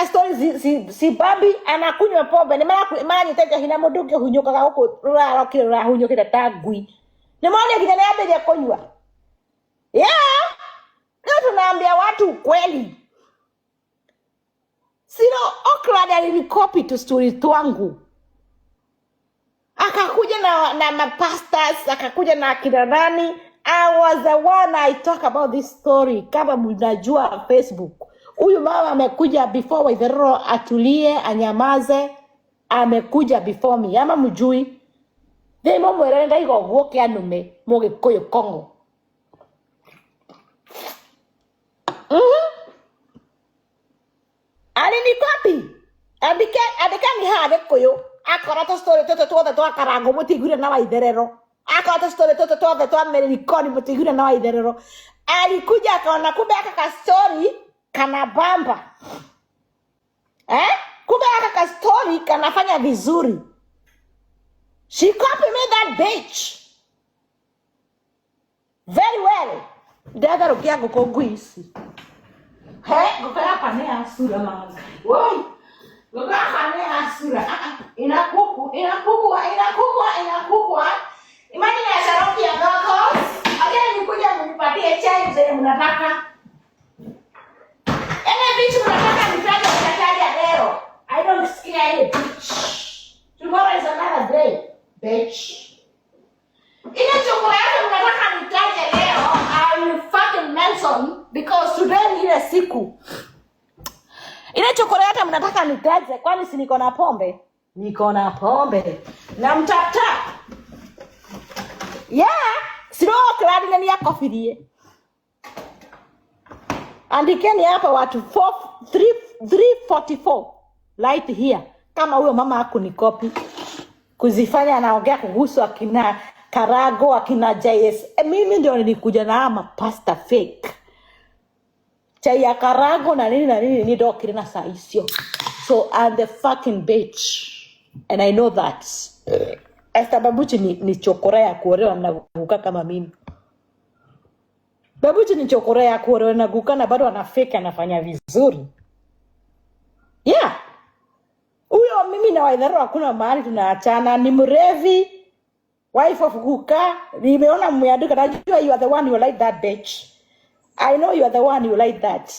ka story si babi anakunywa pombe ni mara nyiteja hina mundu ungi hunyukaga huko ruraro kirura hunyukira tangui ni mwana kinya niambeje kunywa leo tunaambia watu ukweli. Siro Okra alinikopi tu story twangu. Akakuja na mapastors, akakuja na akina nani. I was the one I talk about this story. Kama mnajua Facebook. Huyu mama amekuja before Waitherero atulie, anyamaze. Amekuja before me. Ama mjui. Themo mwerenda igo kia nume. Moge koyo Kongo. Alinikopi. Andika ni hage koyo. Akorata story toto twa Karango mutigure na Waitherero. Akorata story toto twa Merikoni mutigure na Waitherero. Alikuja akaona kumbe aka story kana bamba. Kumbe aka story kanafanya vizuri. She copied me that bitch. Very well. Dada rukia gukogwisi. Gukaya pane asura mama. Woi. Gukaya pane asura. Inakuku. Imani ya sharoki ya goko. Again nikuja mnipatie chai zenye mnataka. Bitch mnataka nitaje mnataja leo. I don't scare any bitch. Tomorrow is another day, bitch. Ile chokolate mnataka nitaje leo, I will fucking mention because today ni ile siku. Ile chokolate mnataka nitaje kwani si niko na pombe? Niko na pombe. Na mtapta. Sio kladi nani ya kofirie. Andikeni hapa watu 344 light here. Kama huyo mama hakunikopi kuzifanya anaongea kuhusu akina Karago akina JS. Mimi ndio nilikuja na ama pasta fake. Chai ya Karago na nini ni dokiri na saisio. So I'm the fucking bitch. And I know that. Esta babuchi ni chokora ya kuolewa na guka kama mimi. Babuchi ni chokora ya kuolewa na guka na bado ana fake anafanya vizuri. Huyo mimi na Waitherero hakuna mahali tunaachana. Ni mrevi. Wife of guka. Nimeona mmeandika najua you are the one you like that bitch. I know you are the one you like that.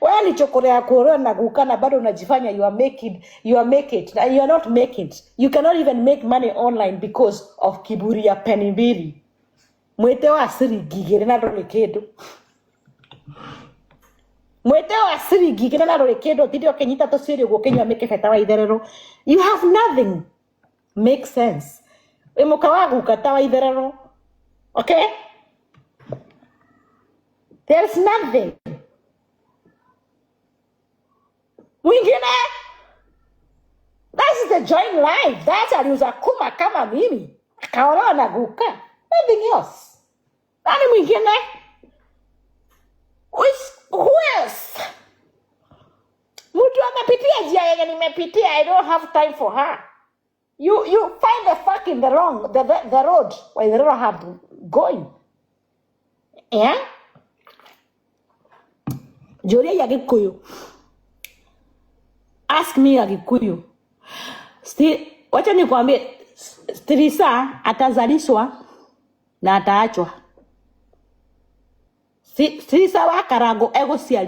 Wewe ni chokora ya kuolewa na guka na bado unajifanya you are make it. You are not make it. You cannot even make money online because of kiburi ya penny mbili. Mwete wa asiri gigere na rolekedo. Mwete wa asiri gigere na rolekedo. Tidio kenyita to siri ugo meke feta Waitherero. You have nothing. Make sense. Emoka wagu kata Waitherero. Okay? There's nothing. Mwingine. That is the joint life. That's aliuza kuma kama mimi. Akaolewa na guka. Nothing else. Nani mwingine? Who else? Mtu amepitia njia yenye nimepitia. I don't have time for her. You find the fuck in the wrong, the road where the road have going. Joria ya Gikuyu. Ask me ya Gikuyu. Wacha nikwambie Strisa atazalishwa na ataachwa. Strisa wa Karago ego siali.